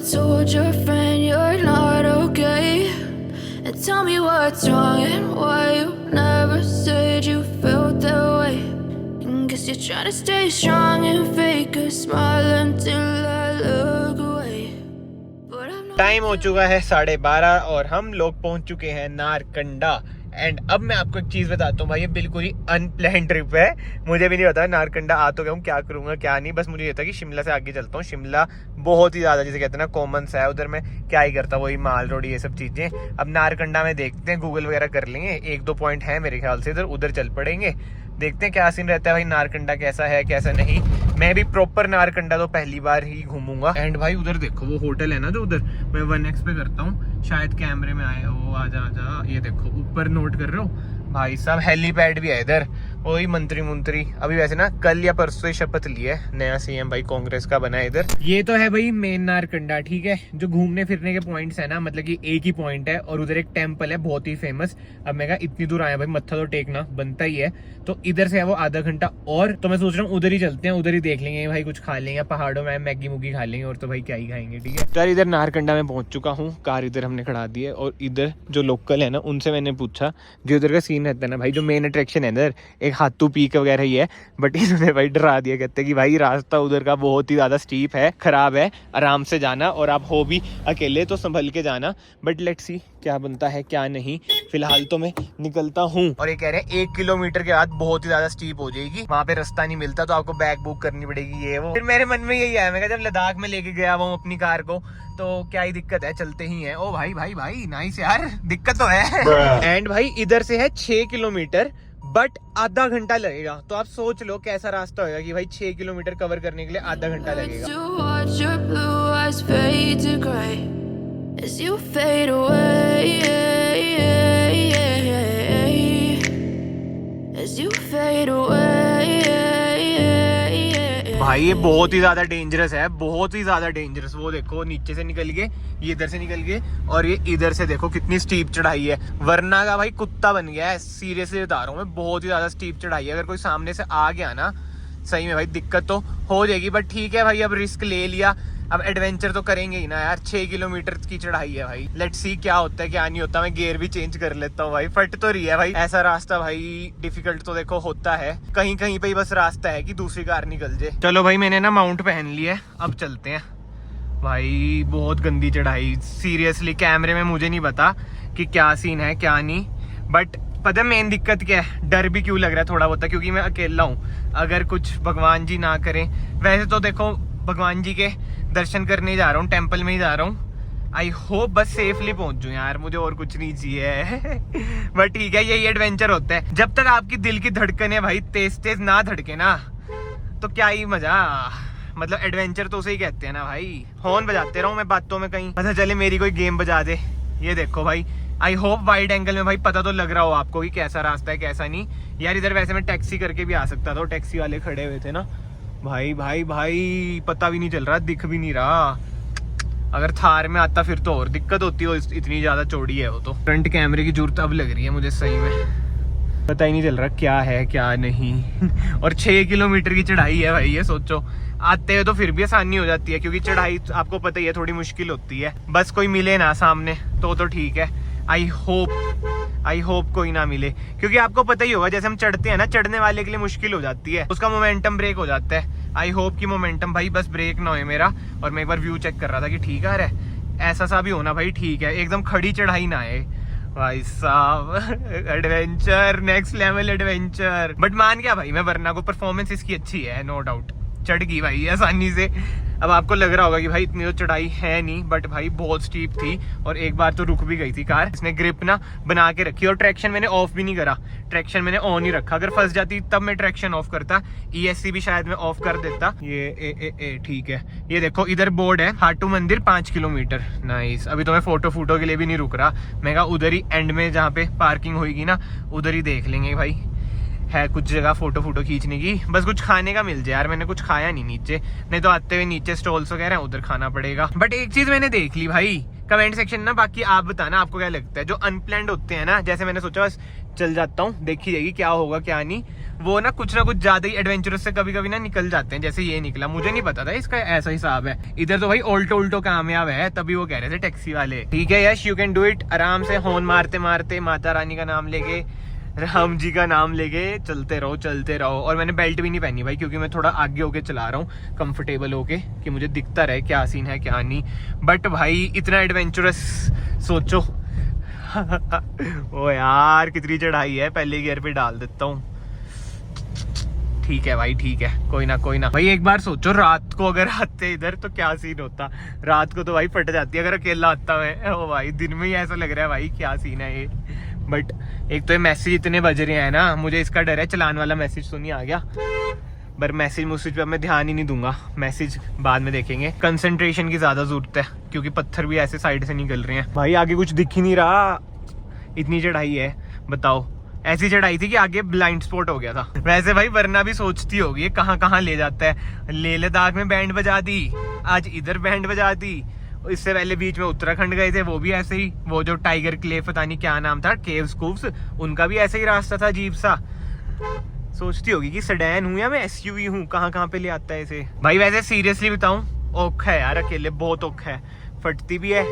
told your friend you're not okay? And tell me what's wrong and why you never said you felt that way. And guess you're trying to stay strong and fake a smile until I look away. But I've known time हो चुका है 12:30 और हम लोग पहुंच चुके हैं Narkanda. And अब मैं आपको एक चीज बताता हूँ भाई, ये बिल्कुल ही अनप्लान ट्रिप है। मुझे भी नहीं पता नारकंडा आ तो गया हूँ, क्या करूंगा क्या नहीं। बस मुझे ये था कि शिमला से आगे चलता हूँ। शिमला बहुत ही ज्यादा जिसे कहते हैं ना कॉमन सा है, उधर मैं क्या ही करता, वही माल रोड ये सब चीजें। अब नारकंडा में देखते हैं, गूगल वगैरह कर लेंगे, 1-2 पॉइंट है मेरे ख्याल से इधर, उधर चल पड़ेंगे। देखते हैं क्या सीन रहता है भाई, नारकंडा कैसा है कैसा नहीं। मैं भी प्रॉपर नारकंडा तो पहली बार ही घूमूंगा। एंड भाई उधर देखो वो होटल है ना जो उधर, मैं 1x पे करता हूँ, शायद कैमरे में आए। वो आजा ये देखो ऊपर, नोट कर रहे हो भाई साहब, हेलीपैड भी है इधर। वही मंत्री अभी वैसे ना कल या परसों ही शपथ ली है, नया सीएम भाई कांग्रेस का बना है इधर। ये तो है भाई मेन नारकंडा, ठीक है। जो घूमने फिरने के पॉइंट्स है ना, मतलब कि एक ही पॉइंट है और उधर एक टेम्पल है बहुत ही फेमस। अब मैं कहा इतनी दूर आया भाई, मत्था तो टेकना बनता ही है। तो इधर से है वो आधा घंटा और, तो मैं सोच रहा हूँ उधर ही चलते हैं, उधर ही देख लेंगे भाई, कुछ खा लेंगे पहाड़ों में, मैगी मुगी खा लेंगे, और तो भाई क्या ही खाएंगे, ठीक है। यार इधर नारकंडा में पहुंच चुका हूँ, कार इधर हमने खड़ा दी है। और इधर जो लोकल है ना उनसे मैंने पूछा, जो इधर का सीन रहता है ना भाई, जो मेन अट्रैक्शन है इधर एक हाथू पीक वगैरह ही है, बट इन्होंने भाई डरा दिया। कहते हैं कि भाई रास्ता उधर का बहुत ही ज्यादा स्टीप है, खराब है, आराम से जाना, और आप हो भी अकेले तो संभल के जाना। बट लेट्स सी क्या बनता है क्या नहीं। फिलहाल तो मैं निकलता हूँ। और ये कह रहे हैं 1 किलोमीटर के बाद बहुत ही ज्यादा स्टीप हो जाएगी, वहां पे रास्ता नहीं मिलता, तो आपको बैग बुक करनी पड़ेगी ये वो। फिर मेरे मन में यही आया, मैं जब लद्दाख में लेके गया वो अपनी कार को, तो क्या ही दिक्कत है, चलते ही है। ओ भाई भाई भाई नाइस यार, दिक्कत तो है। एंड भाई इधर से है 6 किलोमीटर, बट आधा घंटा लगेगा। तो आप सोच लो कैसा रास्ता होगा कि भाई 6 किलोमीटर कवर करने के लिए आधा घंटा लगेगा। to watch your blue eyes fade to gray as you fade away, as you fade away. भाई ये बहुत ही ज्यादा डेंजरस है, बहुत ही ज्यादा डेंजरस। वो देखो नीचे से निकल गए, ये इधर से निकल गए, और ये इधर से देखो कितनी स्टीप चढ़ाई है। वरना का भाई कुत्ता बन गया है, सीरियसली बता रहा हूँ मैं, बहुत ही ज्यादा स्टीप चढ़ाई है। अगर कोई सामने से आ गया ना, सही में भाई दिक्कत तो हो जाएगी। बट ठीक है भाई, अब रिस्क ले लिया, अब एडवेंचर तो करेंगे ही ना यार। 6 किलोमीटर की चढ़ाई है भाई, लेट्स सी क्या होता है क्या नहीं होता। मैं गियर भी चेंज कर लेता हूँ भाई, फट तो रही है भाई। ऐसा रास्ता भाई डिफिकल्ट तो देखो होता है, कहीं कहीं पे ही बस रास्ता है कि दूसरी कार निकल जाए। चलो भाई मैंने ना माउंट पहन लिया है, अब चलते हैं। भाई बहुत गंदी चढ़ाई, सीरियसली कैमरे में मुझे नहीं पता कि क्या सीन है क्या नहीं। बट पता है मेन दिक्कत क्या है, डर भी क्यों लग रहा है थोड़ा बहुत, क्योंकि मैं अकेला हूँ। अगर कुछ भगवान जी ना करें, वैसे तो देखो भगवान जी के दर्शन करने जा रहा हूँ, टेम्पल में ही जा रहा हूँ। आई होप बस सेफली पहुंच जाऊं यार, मुझे और कुछ नहीं चाहिए। बट ठीक है, यही एडवेंचर होता है। जब तक आपकी दिल की धड़कने भाई तेज तेज ना धड़के ना, तो क्या ही मजा। मतलब एडवेंचर तो उसे ही कहते हैं ना भाई। हॉर्न बजाते रहूं मैं बातों में, कहीं पता चले मेरी कोई गेम बजा दे। ये देखो भाई, आई होप वाइड एंगल में भाई पता तो लग रहा हो आपको कि कैसा रास्ता है कैसा नहीं। यार इधर वैसे मैं टैक्सी करके भी आ सकता था, टैक्सी वाले खड़े हुए थे ना भाई। भाई भाई पता भी नहीं चल रहा, दिख भी नहीं रहा। अगर थार में आता फिर तो और दिक्कत होती हो, इतनी ज्यादा चौड़ी है वो तो। फ्रंट कैमरे की जरूरत अब लग रही है मुझे, सही में पता ही नहीं चल रहा क्या है क्या नहीं। और 6 किलोमीटर की चढ़ाई है भाई, ये सोचो। आते हुए तो फिर भी आसानी हो जाती है, क्योंकि चढ़ाई आपको पता ही है थोड़ी मुश्किल होती है। बस कोई मिले ना सामने तो ठीक है। आई होप कोई ना मिले, क्योंकि आपको पता ही होगा जैसे हम चढ़ते हैं ना, चढ़ने वाले के लिए मुश्किल हो जाती है, उसका मोमेंटम ब्रेक हो जाता है। आई होप की मोमेंटम भाई बस ब्रेक ना हो मेरा। और मैं एक बार व्यू चेक कर रहा था कि ठीक आ रहा है, ऐसा सा भी होना भाई ठीक है, एकदम खड़ी चढ़ाई ना आए भाई साहब। Adventure next level adventure. But मान गया भाई मैं, वरना को परफॉर्मेंस इसकी अच्छी है नो डाउट, चढ़ गई भाई आसानी से। अब आपको लग रहा होगा कि भाई इतनी तो चढ़ाई है नहीं, बट भाई बहुत स्टीप थी। और एक बार तो रुक भी गई थी कार, इसने ग्रिप ना बना के रखी। और ट्रैक्शन मैंने ऑफ भी नहीं करा, ट्रैक्शन मैंने ऑन ही रखा। अगर फंस जाती तब मैं ट्रैक्शन ऑफ करता, ESC भी शायद मैं ऑफ कर देता। ये ठीक है। ये देखो इधर बोर्ड है, खाटू मंदिर 5 किलोमीटर। नाइस। अभी तो मैं फोटो के लिए भी नहीं रुक रहा, मैं कहा उधर ही एंड में जहाँ पे पार्किंग होगी ना, उधर ही देख लेंगे भाई। है कुछ जगह फोटो खींचने की, बस कुछ खाने का मिल जाए यार। मैंने कुछ खाया नहीं नीचे, नहीं तो आते हुए नीचे स्टॉल्स वगैरह उधर खाना पड़ेगा। बट एक चीज मैंने देख ली भाई, कमेंट सेक्शन ना, बाकी आप बताना आपको क्या लगता है। जो अनप्लैन्ड होते हैं ना, जैसे मैंने सोचा बस चल जाता हूँ, देखी जाएगी क्या होगा क्या नहीं, वो ना कुछ ज्यादा ही एडवेंचरस से कभी कभी ना निकल जाते हैं, जैसे ये निकला। मुझे नहीं पता था इसका ऐसा हिसाब है। इधर तो भाई उल्टो कामयाब है, तभी वो कह रहे थे टैक्सी वाले। ठीक है यश, यू कैन डू इट। आराम से हॉर्न मारते मारते माता रानी का नाम लेके, राम जी का नाम लेके चलते रहो। और मैंने बेल्ट भी नहीं पहनी भाई, क्योंकि मैं थोड़ा आगे होके चला रहा हूँ कंफर्टेबल होके, कि मुझे दिखता रहे क्या सीन है क्या नहीं। बट भाई इतना एडवेंचरस सोचो। ओ यार कितनी चढ़ाई है, पहले गियर पे डाल देता हूँ। ठीक है भाई ठीक है, कोई ना भाई। एक बार सोचो रात को अगर आते इधर तो क्या सीन होता। रात को तो भाई फट जाती है अगर अकेला आता मैं। ओ भाई दिन में ही ऐसा लग रहा है भाई क्या सीन है ये। बट एक तो ये मैसेज इतने बज रहे हैं ना, मुझे इसका डर है चलान वाला मैसेज तो नहीं आ गया। पर मैसेज पे मैं ध्यान ही नहीं दूंगा, मैसेज बाद में देखेंगे। कंसंट्रेशन की ज्यादा जरूरत है, क्योंकि पत्थर भी ऐसे साइड से निकल रहे हैं भाई। आगे कुछ दिख ही नहीं रहा, इतनी चढ़ाई है बताओ। ऐसी चढ़ाई थी कि आगे ब्लाइंड स्पॉट हो गया था। वैसे भाई वरना भी सोचती होगी कहाँ ले जाता है। लेह लद्दाख में बैंड बजा दी, आज इधर बैंड बजा दी। इससे पहले बीच में उत्तराखंड गए थे, वो भी ऐसे ही। वो जो टाइगर क्लेव पता नहीं क्या नाम था, केव्स कूव्स, उनका भी ऐसे ही रास्ता था अजीब सा। सोचती होगी कि सेडान हूँ या मैं एसयूवी हूँ, कहाँ पे ले आता है इसे। भाई वैसे सीरियसली बताऊं, औखा है यार अकेले, बहुत औखा है। फटती भी है।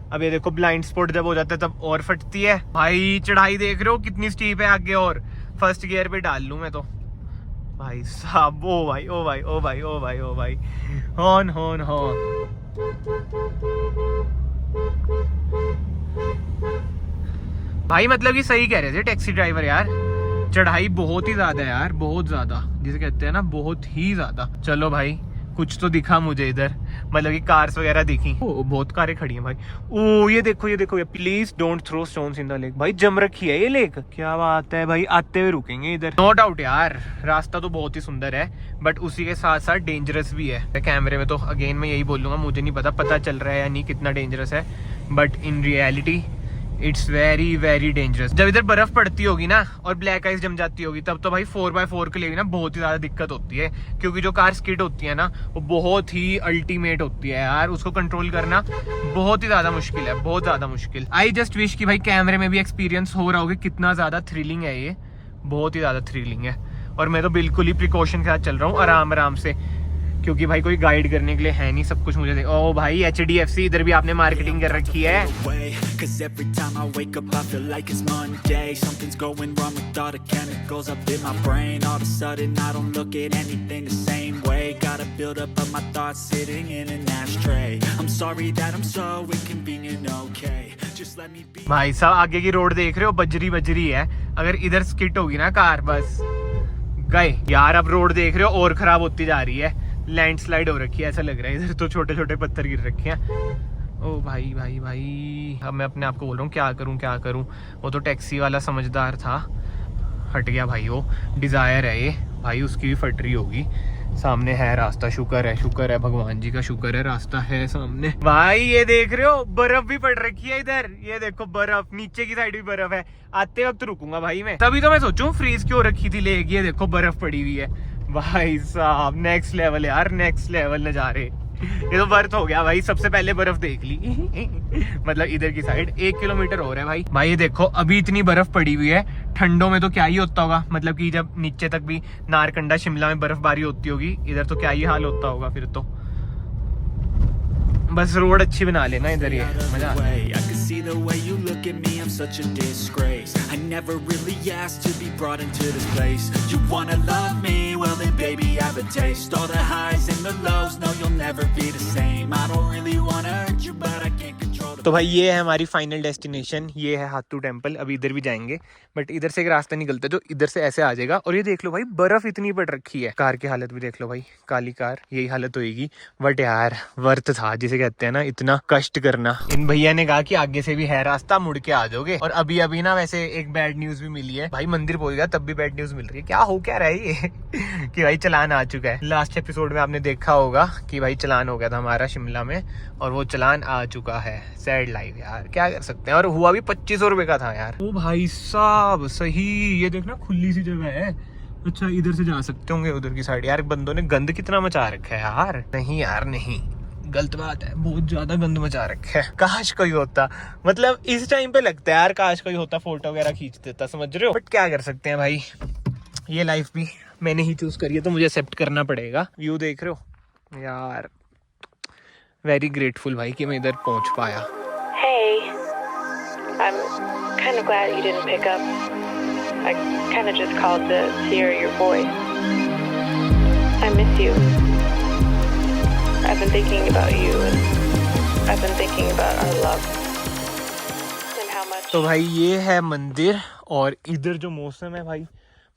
अब ये देखो ब्लाइंड स्पॉट जब हो जाता है तब और फटती है। भाई चढ़ाई देख रहे हो कितनी स्टीप है आगे, और फर्स्ट गियर पे डाल लूं मैं तो भाई साहब। ओ भाई हॉर्न भाई। मतलब कि सही कह रहे थे टैक्सी ड्राइवर यार, चढ़ाई बहुत ही ज्यादा है यार, बहुत ज्यादा, जिसे कहते हैं ना बहुत ही ज्यादा। चलो भाई कुछ तो दिखा मुझे इधर, मतलब कि कार्स वगैरह दिखी। ओ बहुत कारें खड़ी हैं भाई। ओ ये देखो please don't throw stones in the lake. भाई जम रखी है ये लेक, क्या बात है भाई। आते हुए रुकेंगे इधर, नो डाउट यार। रास्ता तो बहुत ही सुंदर है, बट उसी के साथ साथ डेंजरस भी है। कैमरे में तो अगेन मैं यही बोलूंगा, मुझे नहीं पता चल रहा है या नहीं कितना डेंजरस है, but in reality it's very dangerous. जब इधर बर्फ पड़ती होगी ना और ब्लैक आइस जम जाती होगी, तब तो भाई 4x4 के लिए भी ना बहुत ही ज्यादा दिक्कत होती है, क्योंकि जो कार स्किड होती है ना वो बहुत ही अल्टीमेट होती है यार। उसको कंट्रोल करना बहुत ही ज्यादा मुश्किल है, बहुत ज्यादा मुश्किल। आई जस्ट विश कि भाई कैमरे में भी एक्सपीरियंस हो रहा होगा कितना ज्यादा थ्रिलिंग है ये, बहुत ही ज्यादा थ्रिलिंग है। और मैं तो बिल्कुल ही प्रिकॉशन के साथ चल रहा हूँ, आराम से, क्योंकि भाई कोई गाइड करने के लिए है नहीं, सब कुछ मुझे। ओ भाई HDFC, इधर भी आपने मार्केटिंग कर रखी है। भाई साहब आगे की रोड देख रहे हो, बजरी है। अगर इधर स्किट होगी ना कार, बस गए यार। अब रोड देख रहे हो और खराब होती जा रही है, लैंडस्लाइड हो रखी है ऐसा लग रहा है। इधर तो छोटे पत्थर गिर रखे हैं। ओ भाई अब मैं अपने आप को बोल रहा हूँ क्या करूँ। वो तो टैक्सी वाला समझदार था, हट गया भाई। वो डिजायर है ये भाई, उसकी भी फट रही होगी। सामने है रास्ता, शुक्र है भगवान जी का, शुक्र है रास्ता है सामने। भाई ये देख रहे हो बर्फ भी पड़ रखी है इधर, ये देखो बर्फ, नीचे की साइड भी बर्फ है। आते वक्त रुकूंगा भाई मैं, तभी तो मैं सोचूं फ्रीज क्यों रखी थी लेक। ये देखो बर्फ पड़ी हुई है भाई साहब, नेक्स्ट लेवल यार, नेक्स्ट लेवल नजारे। ये तो बर्फ हो गया भाई, सबसे पहले बर्फ देख ली। मतलब इधर की साइड 1 किलोमीटर हो रहा है भाई। ये देखो अभी इतनी बर्फ पड़ी हुई है, ठंडों में तो क्या ही होता होगा। मतलब कि जब नीचे तक भी नारकंडा शिमला में बर्फबारी होती होगी, इधर तो क्या ही हाल होता होगा फिर तो। बस रोड अच्छी बना लेना इधर, ये मजा आता है। तो भाई ये है हमारी फाइनल डेस्टिनेशन, ये है हाथू टेम्पल। अभी इधर भी जाएंगे, बट इधर से एक रास्ता निकलता है जो इधर से ऐसे आ जाएगा। और ये देख लो भाई बर्फ इतनी पड़ रखी है, कार की हालत भी देख लो भाई, काली कार, यही हालत होगी। बट यार वर्थ था, जिसे कहते हैं ना, इतना कष्ट करना। इन भैया ने कहा कि आगे से भी है रास्ता, मुड़ के आ जाओगे। और अभी ना वैसे एक बैड न्यूज भी मिली है भाई, मंदिर पहुंच गया तब भी बैड न्यूज मिल रही है। क्या रहा है ये कि भाई चलान आ चुका है। लास्ट एपिसोड में आपने देखा होगा कि भाई चलान हो गया था हमारा शिमला में, और वो चलान आ चुका है। सैड लाइफ यार, क्या कर सकते हैं। और हुआ भी 2500 रुपए का था यार। ओ भाई साहब सही, ये देखना खुली सी जगह है। अच्छा इधर से जा सकते होंगे उधर की साइड। यार बंदों ने गंद कितना मचा रखा है यार। नहीं यार नहीं, गलत बात है, बहुत ज्यादा गंद मचा रखा है। काश कोई होता, मतलब इस टाइम पे लगता है यार काश कोई होता, फोटो वगैरह खींच देता, समझ रहे हो। बट क्या कर सकते हैं भाई, ये लाइफ भी मैंने ही चूज करी है तो मुझे एक्सेप्ट करना पड़ेगा। व्यू देख रहे हो यार, वेरी ग्रेटफुल भाई कि मैं इधर पहुंच पाया। Hey, I'm kind of glad you didn't pick up. I kind of just called to hear your voice. I miss you. I've been thinking about you and I've been thinking about our love and how much. तो भाई ये है मंदिर और इधर जो मौसम है भाई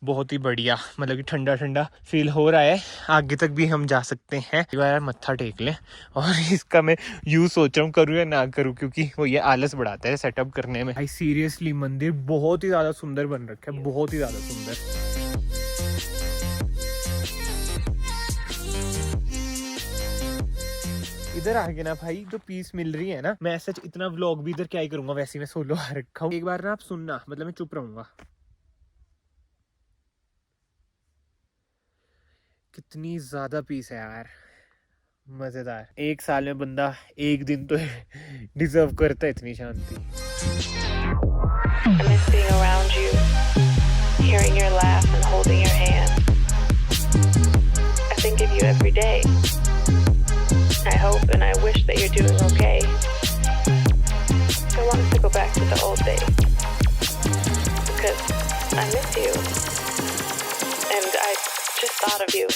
बहुत ही बढ़िया, मतलब कि ठंडा ठंडा फील हो रहा है। आगे तक भी हम जा सकते हैं। यार मत्था टेक लें। और इसका मैं यूज सोच रहा हूँ करूँ या ना करूँ, क्योंकि वो ये आलस बढ़ाता है सेटअप करने में। भाई सीरियसली मंदिर बहुत ही ज़्यादा सुंदर बन रखा है, बहुत ही ज़्यादा सुंदर। इधर आके ना भाई जो पीस मिल रही है ना, मैं सच इतना व्लॉग भी इधर क्या ही करूंगा, वैसे मैं सोलो आ रखा हूँ। एक बार ना आप सुनना, मतलब मैं चुप रहूंगा। कितनी ज्यादा पीस है यार, मजेदार। एक साल में बंदा एक दिन तो डिजर्व करता है इतनी शांति। I miss being around you, hearing your laugh and holding your hand. I think of you every day. I hope and I wish that you're doing okay. I want us to go back to the old days because I miss you and I just thought of you.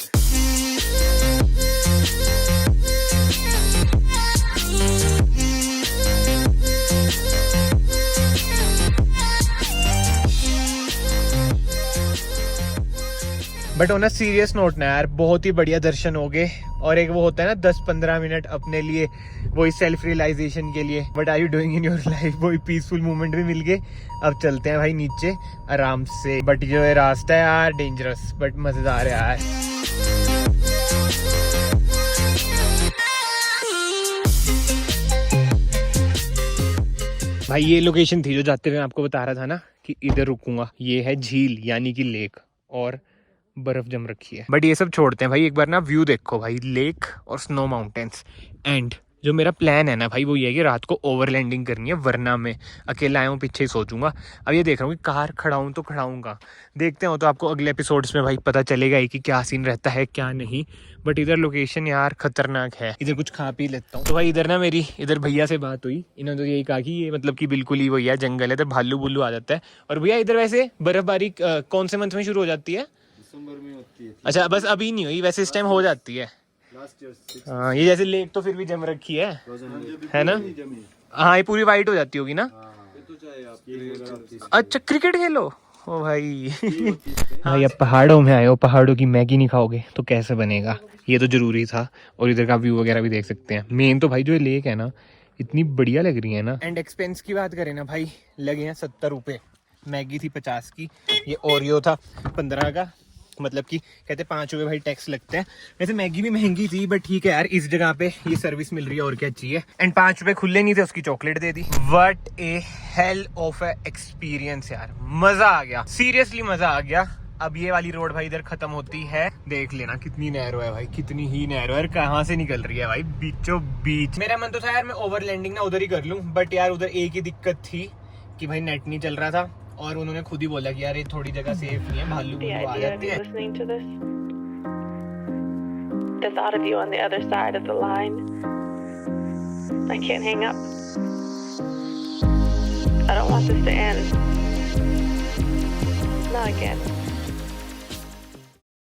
But on a serious note ना यार, बहुत ही बढ़िया दर्शन हो गए। और एक वो होता है ना 10-15 मिनट अपने लिए, वही सेल्फ रियलाइजेशन के लिए, but are you doing in your life, वही पीसफुल मोमेंट भी मिल गए। अब चलते हैं भाई नीचे आराम से। बट जो ये रास्ता है यार डेंजरस बट मजेदार है यार। भाई ये लोकेशन थी जो जाते हुए आपको बता रहा था ना कि इधर रुकूंगा। ये है झील यानी कि लेक, और बर्फ जम रखी है। बट ये सब छोड़ते हैं भाई, एक बार ना व्यू देखो भाई, लेक और स्नो माउंटेन्स। एंड जो मेरा प्लान है ना भाई वो ये है कि रात को ओवरलैंडिंग करनी है, वरना मैं अकेला आया हूँ पीछे ही सो जाऊंगा। अब ये देख रहा हूँ कि कार खड़ाऊँ तो खड़ाऊँगा, देखते हो तो आपको अगले एपिसोड्स में भाई पता चलेगा ही कि क्या सीन रहता है क्या नहीं। बट इधर लोकेशन यार खतरनाक है। इधर कुछ खा पी लेता हूँ। तो भाई इधर ना मेरी इधर भैया से बात हुई, इन्होंने तो यही कहा कि ये मतलब कि बिल्कुल ही वही है, जंगल है, तो भालू बुल्लू आ जाता है। और भैया इधर वैसे बर्फबारी कौन से मंथ में शुरू हो जाती है? दिसंबर में होती है। अच्छा, बस अभी नहीं हुई, वैसे इस टाइम हो जाती है। हाँ, ये जैसे लेक तो फिर भी जम रखी है ना? हाँ, ये पूरी वाइट हो जाती होगी ना? अच्छा, क्रिकेट खेलो ओ भाई। हाँ, ये पहाड़ों में आए हो, पहाड़ों की मैगी नहीं खाओगे तो कैसे बनेगा, ये तो जरूरी था। और इधर का व्यू वगैरह भी देख सकते हैं। मेन तो भाई जो लेक है ना इतनी बढ़िया लग रही है ना। एंड एक्सपेंस की बात करें ना भाई, लगे हैं 70 रुपये। मैगी थी 50 की, ये ओरियो था 15 का, मतलब कि कहते 5 रुपये भाई टैक्स लगते हैं। वैसे मैगी भी महंगी थी बट ठीक है यार, इस जगह पे ये सर्विस मिल रही है और क्या चाहिए। एंड 5 रुपये खुले नहीं थे, उसकी chocolate they the. What A hell of A experience यार, मजा आ गया, सीरियसली मजा आ गया। अब ये वाली रोड भाई इधर खत्म होती है, देख लेना कितनी नैरो है भाई, कितनी ही नैरो है, कहाँ से निकल रही है भाई बीचों बीच। मेरा मन तो था यार मैं ओवरलैंडिंग ना उधर ही कर लूँ, बट यार उधर एक ही दिक्कत थी कि भाई नेट नहीं चल रहा था। और उन्होंने खुद ही बोला कि यार ये थोड़ी जगह सेफ नहीं है, भालू बुल्लू आ जाते हैं। Listening to this, the thought of you on the other side of the line, I can't hang up. I don't want this to end. Not again.